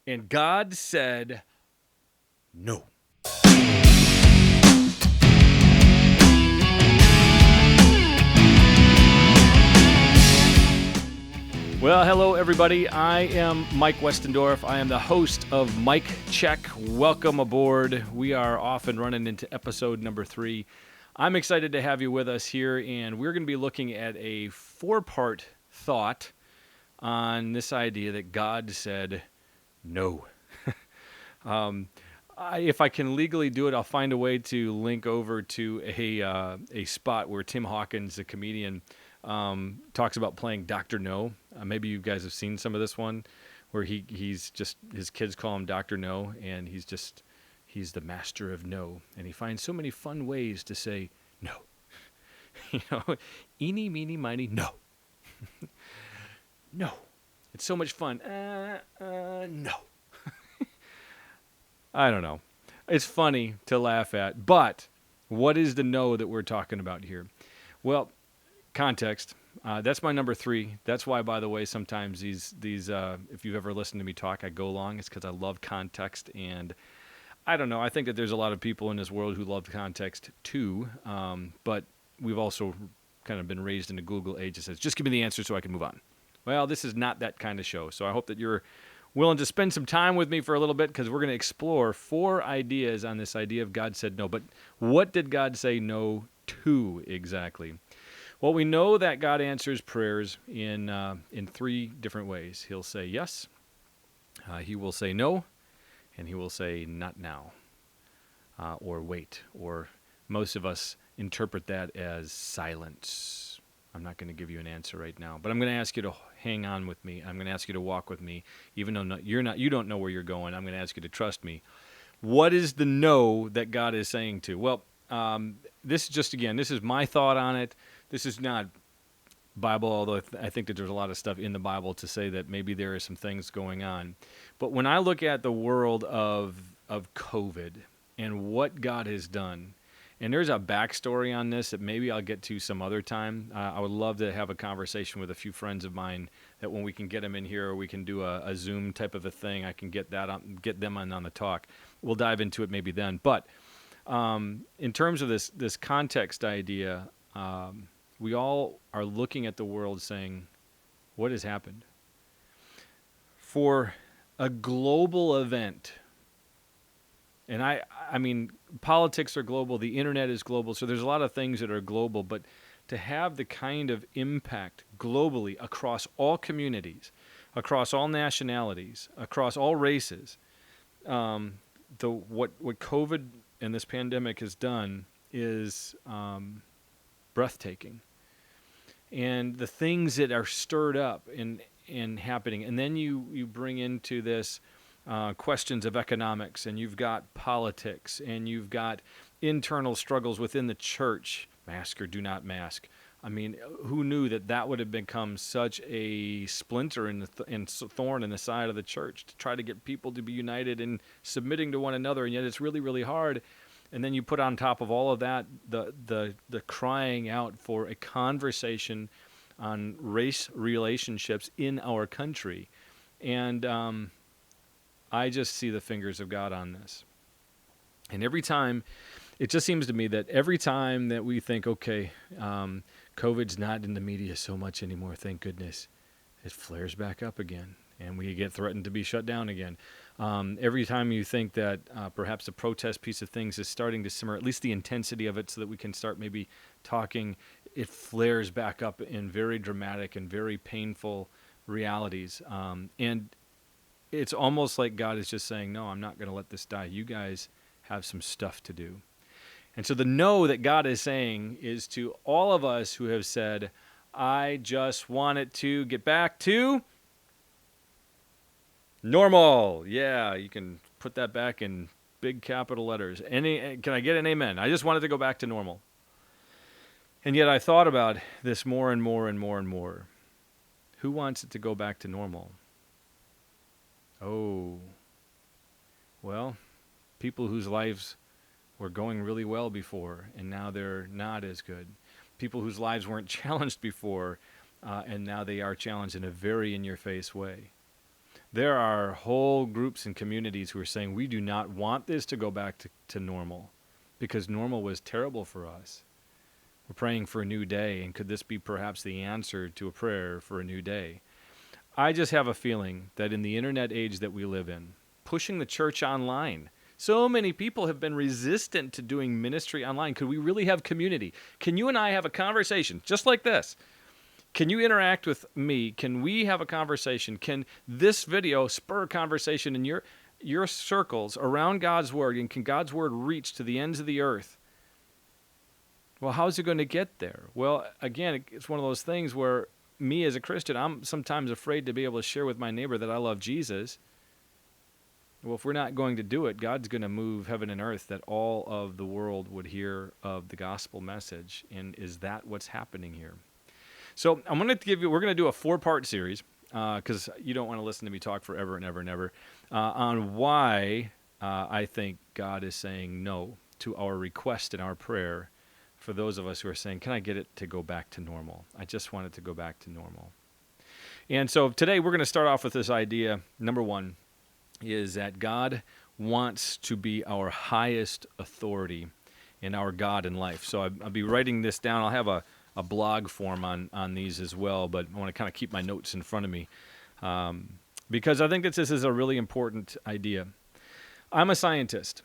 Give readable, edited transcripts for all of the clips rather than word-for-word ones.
And God said, no. Well, hello, everybody. I am Mike Westendorf. I am the host of Mike Check. Welcome aboard. We are off and running into episode number 3. I'm excited to have you with us here, and we're going to be looking at a 4-part thought on this idea that God said no. If I can legally do it, I'll find a way to link over to a spot where Tim Hawkins, the comedian, talks about playing Dr. No. Maybe you guys have seen some of this one where he's just, his kids call him Dr. No, and he's the master of no. And he finds so many fun ways to say no. Eeny, meeny, miny, no. No. It's so much fun. No. I don't know. It's funny to laugh at, but what is the no that we're talking about here? Well, context. That's my number 3. That's why, by the way, sometimes these if you've ever listened to me talk, I go long. It's because I love context, and I don't know. I think that there's a lot of people in this world who love context too, but we've also kind of been raised in a Google age that says, just give me the answer so I can move on. Well, this is not that kind of show, so I hope that you're willing to spend some time with me for a little bit, because we're going to explore 4 ideas on this idea of God said no. But what did God say no to exactly? Well, we know that God answers prayers in 3 different ways. He'll say yes, he will say no, and he will say not now, or wait, or most of us interpret that as silence. I'm not going to give you an answer right now, but I'm going to ask you to hang on with me. I'm going to ask you to walk with me, even though you don't know where you're going. I'm going to ask you to trust me. What is the no that God is saying to? Well, this is my thought on it. This is not Bible, although I think that there's a lot of stuff in the Bible to say that maybe there are some things going on. But when I look at the world of COVID and what God has done, and there's a backstory on this that maybe I'll get to some other time. I would love to have a conversation with a few friends of mine that when we can get them in here, or we can do a Zoom type of a thing, I can get them on the talk. We'll dive into it maybe then. But in terms of this context idea, we all are looking at the world saying, what has happened? For a global event, and I mean, politics are global, the internet is global, so there's a lot of things that are global, but to have the kind of impact globally across all communities, across all nationalities, across all races, what COVID and this pandemic has done is breathtaking. And the things that are stirred up and happening, and then you bring into this questions of economics, and you've got politics, and you've got internal struggles within the church, mask or do not mask. I mean, who knew that would have become such a splinter and thorn in the side of the church, to try to get people to be united and submitting to one another, and yet it's really, really hard. And then you put on top of all of that the crying out for a conversation on race relationships in our country. And I just see the fingers of God on this. And every time, it just seems to me that every time that we think, okay, COVID's not in the media so much anymore, thank goodness, it flares back up again, and we get threatened to be shut down again. Every time you think that perhaps the protest piece of things is starting to simmer, at least the intensity of it, so that we can start maybe talking, it flares back up in very dramatic and very painful realities. And it's almost like God is just saying, no, I'm not going to let this die. You guys have some stuff to do. And so the no that God is saying is to all of us who have said, I just want it to get back to normal. Yeah, you can put that back in big capital letters. Can I get an amen? I just want it to go back to normal. And yet I thought about this more and more and more and more. Who wants it to go back to normal? Oh, well, people whose lives were going really well before, and now they're not as good. People whose lives weren't challenged before, and now they are challenged in a very in-your-face way. There are whole groups and communities who are saying we do not want this to go back to normal because normal was terrible for us. We're praying for a new day, and could this be perhaps the answer to a prayer for a new day? I just have a feeling that in the internet age that we live in, pushing the church online, so many people have been resistant to doing ministry online. Could we really have community? Can you and I have a conversation just like this? Can you interact with me? Can we have a conversation? Can this video spur a conversation in your circles around God's Word? And can God's Word reach to the ends of the earth? Well, how's it going to get there? Well, again, it's one of those things where me as a Christian, I'm sometimes afraid to be able to share with my neighbor that I love Jesus. Well, if we're not going to do it, God's going to move heaven and earth that all of the world would hear of the gospel message. And is that what's happening here? So we're going to do a 4-part series, because you don't want to listen to me talk forever and ever and ever, on why I think God is saying no to our request and our prayer for those of us who are saying, can I get it to go back to normal? I just want it to go back to normal. And so today we're going to start off with this idea. Number one is that God wants to be our highest authority in our God in life. So I'll be writing this down. I'll have a blog form on these as well, but I want to kind of keep my notes in front of me because I think that this is a really important idea. I'm a scientist.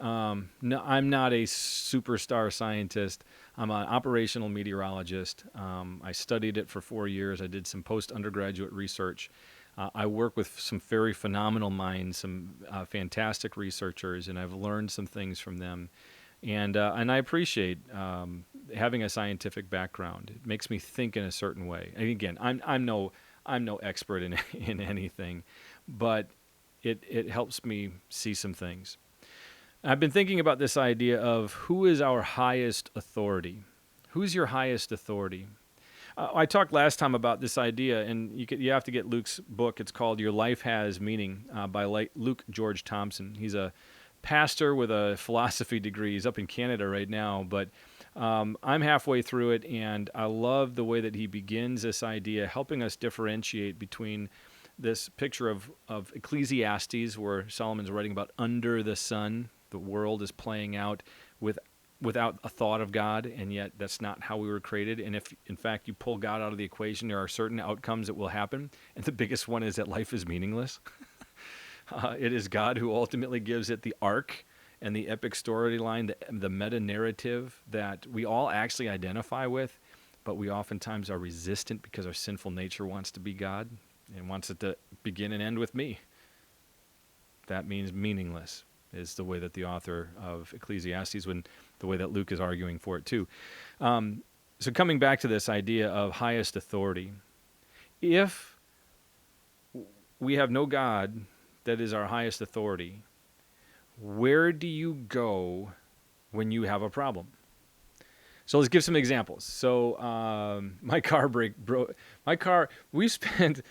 No, I'm not a superstar scientist. I'm an operational meteorologist. I studied it for 4 years. I did some post-undergraduate research. I work with some very phenomenal minds, some fantastic researchers, and I've learned some things from them. And I appreciate having a scientific background. It makes me think in a certain way. And again, I'm no expert in anything, but it helps me see some things. I've been thinking about this idea of who is our highest authority. Who's your highest authority? I talked last time about this idea, and you have to get Luke's book. It's called Your Life Has Meaning by Luke George Thompson. He's a pastor with a philosophy degree. He's up in Canada right now, but I'm halfway through it, and I love the way that he begins this idea, helping us differentiate between this picture of Ecclesiastes, where Solomon's writing about under the sun. The world is playing out without a thought of God, and yet that's not how we were created. And if, in fact, you pull God out of the equation, there are certain outcomes that will happen, and the biggest one is that life is meaningless. It is God who ultimately gives it the arc and the epic storyline, the meta-narrative that we all actually identify with, but we oftentimes are resistant because our sinful nature wants to be God and wants it to begin and end with me. That means meaningless is the way that the author of Ecclesiastes, the way that Luke is arguing for it too. So coming back to this idea of highest authority, if we have no God that is our highest authority, where do you go when you have a problem? So let's give some examples. So my car broke. We spent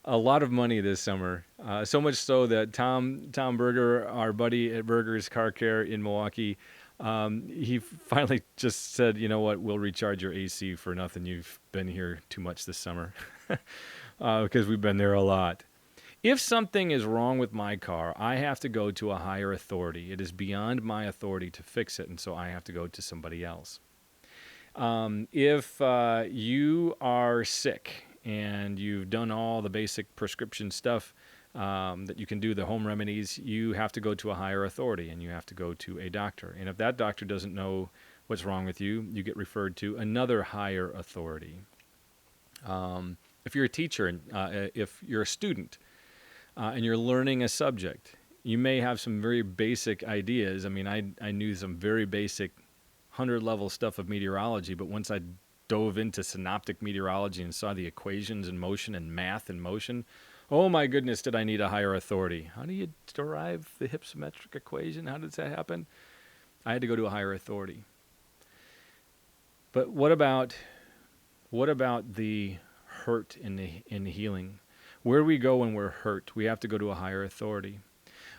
a lot of money this summer, so much so that Tom Berger, our buddy at Berger's Car Care in Milwaukee, he finally just said, you know what, we'll recharge your AC for nothing. You've been here too much this summer because we've been there a lot. If something is wrong with my car, I have to go to a higher authority. It is beyond my authority to fix it, and so I have to go to somebody else. If you are sick and you've done all the basic prescription stuff that you can do, the home remedies, you have to go to a higher authority, and you have to go to a doctor. And if that doctor doesn't know what's wrong with you, you get referred to another higher authority. If you're a teacher, and if you're a student, and you're learning a subject, you may have some very basic ideas. I mean, I knew some very basic 100-level stuff of meteorology, but once I dove into synoptic meteorology and saw the equations in motion and math in motion, oh my goodness, did I need a higher authority. How do you derive the hypsometric equation? How does that happen? I had to go to a higher authority. But what about the hurt in the healing? Where do we go when we're hurt? We have to go to a higher authority.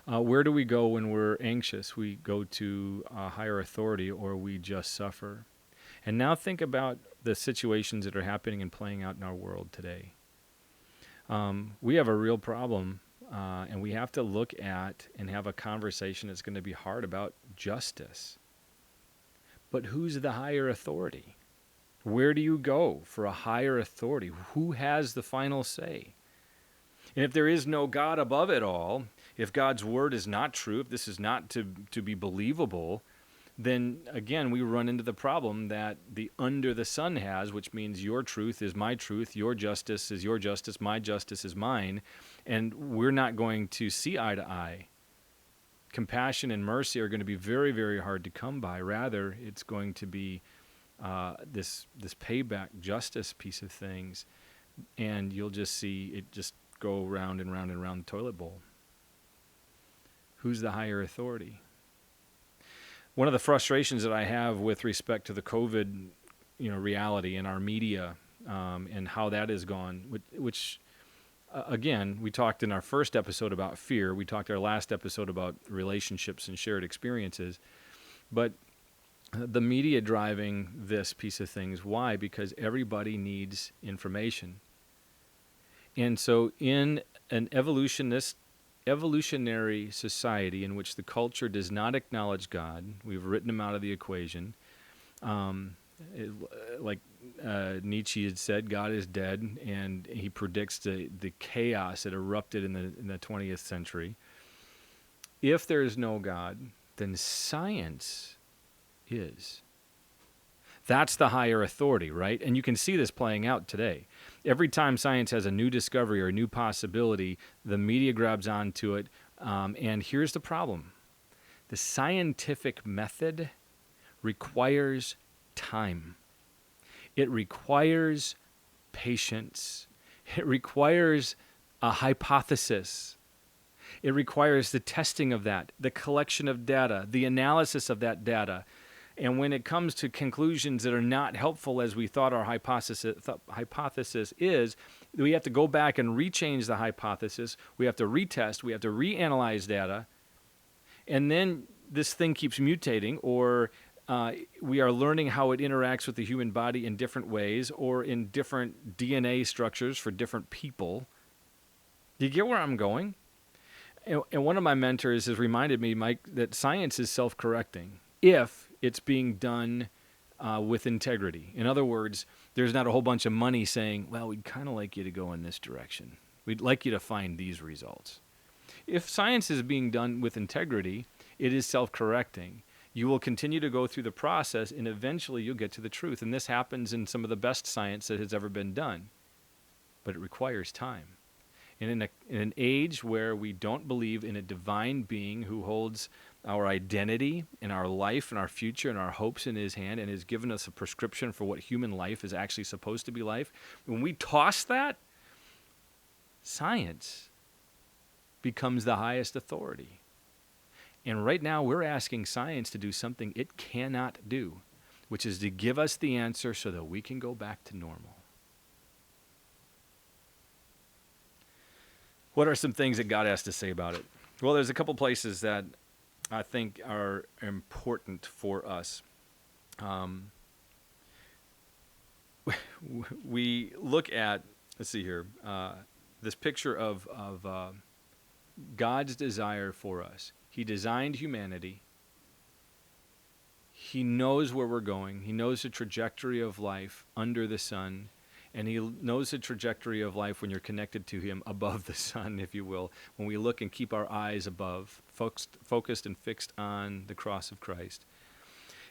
Where do we go when we're anxious? We go to a higher authority, or we just suffer. And now think about the situations that are happening and playing out in our world today. We have a real problem and we have to look at and have a conversation that's going to be hard about justice. But who's the higher authority? Where do you go for a higher authority? Who has the final say? And if there is no God above it all, if God's word is not true, if this is not to be believable, then again, we run into the problem that the under the sun has, which means your truth is my truth, your justice is your justice, my justice is mine, and we're not going to see eye to eye. Compassion and mercy are going to be very, very hard to come by. Rather, it's going to be this payback justice piece of things, and you'll just see it just go round and round and round the toilet bowl. Who's the higher authority? One of the frustrations that I have with respect to the COVID, reality in our media, and how that has gone, which again, we talked in our first episode about fear. We talked our last episode about relationships and shared experiences. But the media driving this piece of things, why? Because everybody needs information. And so in an evolutionary society in which the culture does not acknowledge God, we've written him out of the equation. Nietzsche had said, God is dead, and he predicts the chaos that erupted in the 20th century. If there is no God, then science is. That's the higher authority, right? And you can see this playing out today. Every time science has a new discovery or a new possibility, the media grabs onto it. And here's the problem. The scientific method requires time. It requires patience. It requires a hypothesis. It requires the testing of that, the collection of data, the analysis of that data. And when it comes to conclusions that are not helpful as we thought our hypothesis is, we have to go back and rechange the hypothesis. We have to retest. We have to reanalyze data. And then this thing keeps mutating, or we are learning how it interacts with the human body in different ways or in different DNA structures for different people. Do you get where I'm going? And one of my mentors has reminded me, Mike, that science is self-correcting if it's being done with integrity. In other words, there's not a whole bunch of money saying, well, we'd kind of like you to go in this direction. We'd like you to find these results. If science is being done with integrity, it is self-correcting. You will continue to go through the process, and eventually you'll get to the truth. And this happens in some of the best science that has ever been done. But it requires time. And in an age where we don't believe in a divine being who holds our identity and our life and our future and our hopes in his hand and has given us a prescription for what human life is actually supposed to be life, when we toss that, science becomes the highest authority. And right now we're asking science to do something it cannot do, which is to give us the answer so that we can go back to normal. What are some things that God has to say about it? Well, there's a couple places that I think are important for us. We look at, let's see here, this picture of God's desire for us. He designed humanity. He knows where we're going. He knows the trajectory of life under the sun. And he knows the trajectory of life when you're connected to him above the sun, if you will, when we look and keep our eyes above, focused and fixed on the cross of Christ.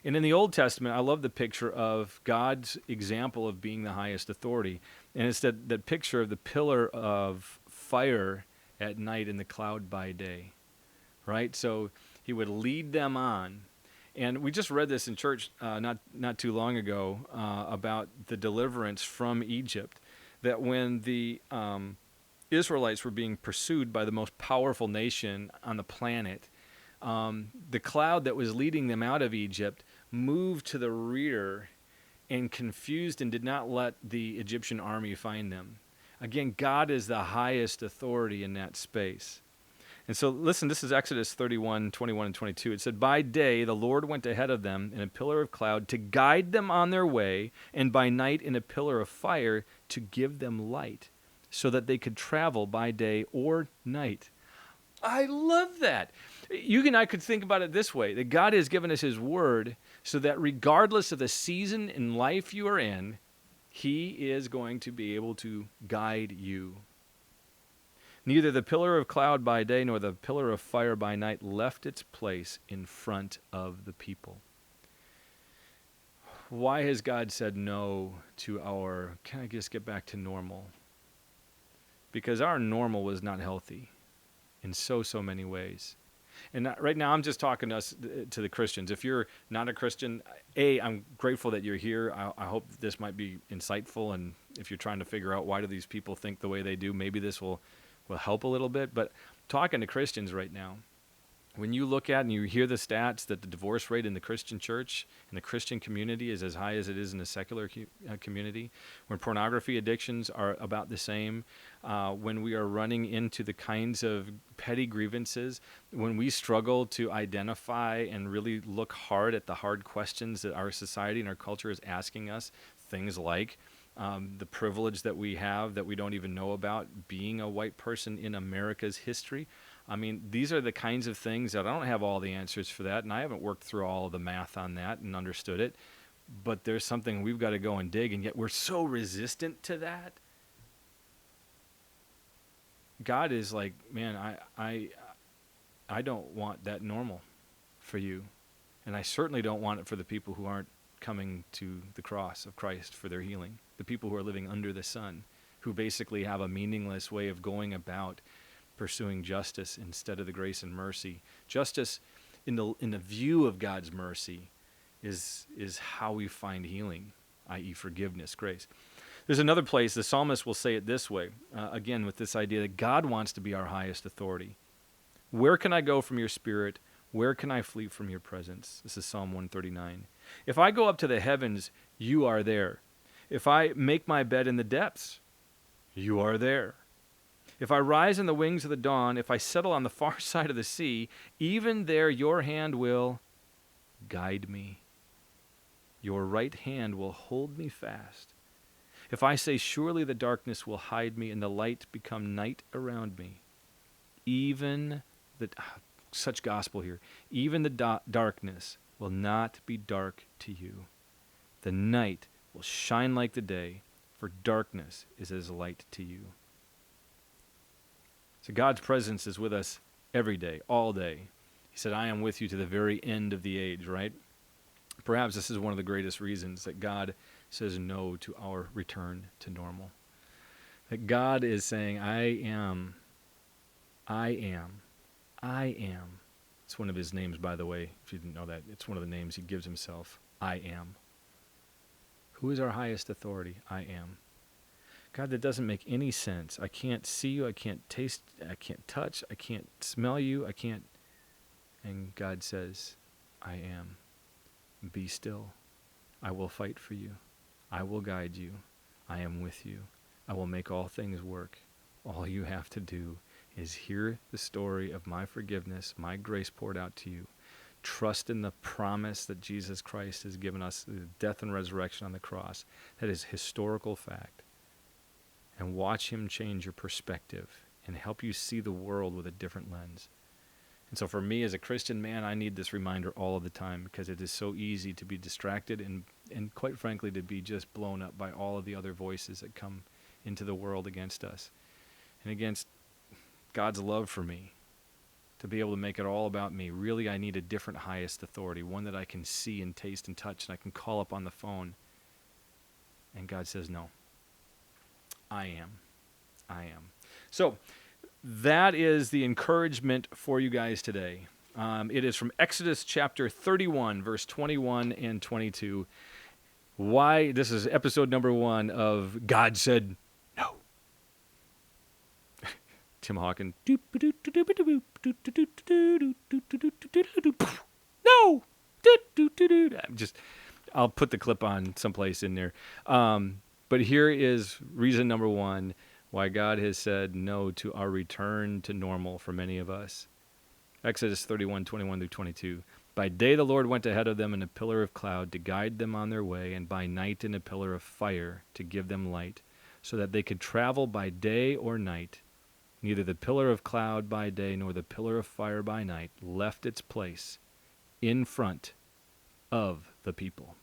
And in the Old Testament, I love the picture of God's example of being the highest authority. And it's that picture of the pillar of fire at night and the cloud by day, right? So he would lead them on. And we just read this in church not too long ago about the deliverance from Egypt, that when the Israelites were being pursued by the most powerful nation on the planet, the cloud that was leading them out of Egypt moved to the rear and confused and did not let the Egyptian army find them. Again, God is the highest authority in that space. And so, listen, this is Exodus 31, 21, and 22. It said, by day the Lord went ahead of them in a pillar of cloud to guide them on their way, and by night in a pillar of fire to give them light, so that they could travel by day or night. I love that. I could think about it this way, that God has given us his word so that regardless of the season in life you are in, he is going to be able to guide you. Neither the pillar of cloud by day nor the pillar of fire by night left its place in front of the people. Why has God said no to our, can I just get back to normal? Because our normal was not healthy in so many ways. And right now I'm just talking to us, to the Christians. If you're not a Christian, I'm grateful that you're here. I hope this might be insightful, and if you're trying to figure out why do these people think the way they do, maybe this will help a little bit. But talking to Christians right now, when you look at and you hear the stats that the divorce rate in the Christian church, in the Christian community, is as high as it is in the secular community, when pornography addictions are about the same, when we are running into the kinds of petty grievances, when we struggle to identify and really look hard at the hard questions that our society and our culture is asking us, things like the privilege that we have that we don't even know about, being a white person in America's history. I mean, these are the kinds of things that I don't have all the answers for that, and I haven't worked through all of the math on that and understood it, but there's something we've got to go and dig, and yet we're so resistant to that. God is like, man, I don't want that normal for you, and I certainly don't want it for the people who aren't coming to the cross of Christ for their healing, the people who are living under the sun, who basically have a meaningless way of going about pursuing justice instead of the grace and mercy. Justice in the view of God's mercy is how we find healing, i.e. forgiveness, grace. There's another place, the psalmist will say it this way, again with this idea that God wants to be our highest authority. Where can I go from your spirit? Where can I flee from your presence? This is Psalm 139. If I go up to the heavens, you are there. If I make my bed in the depths, you are there. If I rise in the wings of the dawn, if I settle on the far side of the sea, even there your hand will guide me. Your right hand will hold me fast. If I say, surely the darkness will hide me and the light become night around me, such gospel here, even the darkness will not be dark to you. The night will shine like the day, for darkness is as light to you. So God's presence is with us every day, all day. He said, I am with you to the very end of the age, right? Perhaps this is one of the greatest reasons that God says no to our return to normal. That God is saying, I am. It's one of his names, by the way, if you didn't know that. It's one of the names he gives himself. I am. Who is our highest authority? I am. God, that doesn't make any sense. I can't see you. I can't taste. I can't touch. I can't smell you. I can't. And God says, I am. Be still. I will fight for you. I will guide you. I am with you. I will make all things work. All you have to do is hear the story of my forgiveness, my grace poured out to you. Trust in the promise that Jesus Christ has given us, the death and resurrection on the cross. That is historical fact. And watch him change your perspective and help you see the world with a different lens. And so for me as a Christian man, I need this reminder all of the time because it is so easy to be distracted and quite frankly to be just blown up by all of the other voices that come into the world against us and against God's love for me, to be able to make it all about me. Really, I need a different highest authority, one that I can see and taste and touch and I can call up on the phone. And God says, no, I am. So that is the encouragement for you guys today. It is from Exodus chapter 31, verse 21 and 22. Why? This is episode number 1 of God Said No. Tim Hawkins. No. I'll put the clip on someplace in there. But here is reason number 1 why God has said no to our return to normal for many of us. Exodus 31, 21 through 22. By day the Lord went ahead of them in a pillar of cloud to guide them on their way, and by night in a pillar of fire to give them light, so that they could travel by day or night. Neither the pillar of cloud by day nor the pillar of fire by night left its place in front of the people.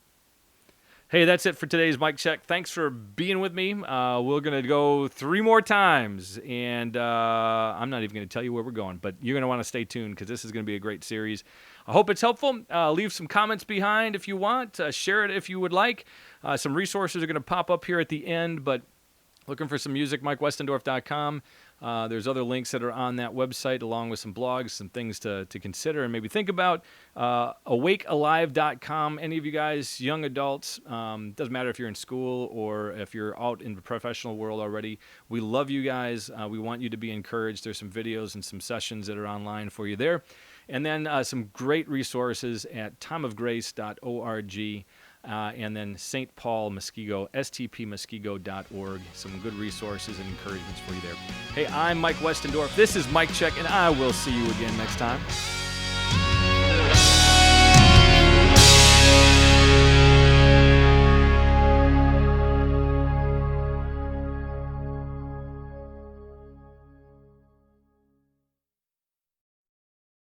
Hey, that's it for today's Mic Check. Thanks for being with me. We're going to go 3 more times, and I'm not even going to tell you where we're going, but you're going to want to stay tuned because this is going to be a great series. I hope it's helpful. Leave some comments behind if you want. Share it if you would like. Some resources are going to pop up here at the end, but looking for some music, MikeWestendorf.com. There's other links that are on that website, along with some blogs, some things to consider and maybe think about. AwakeAlive.com. Any of you guys, young adults, doesn't matter if you're in school or if you're out in the professional world already. We love you guys. We want you to be encouraged. There's some videos and some sessions that are online for you there. And then some great resources at timeofgrace.org. And then St. Paul Muskego, stpmuskego.org. Some good resources and encouragements for you there. Hey, I'm Mike Westendorf. This is Mic Check, and I will see you again next time.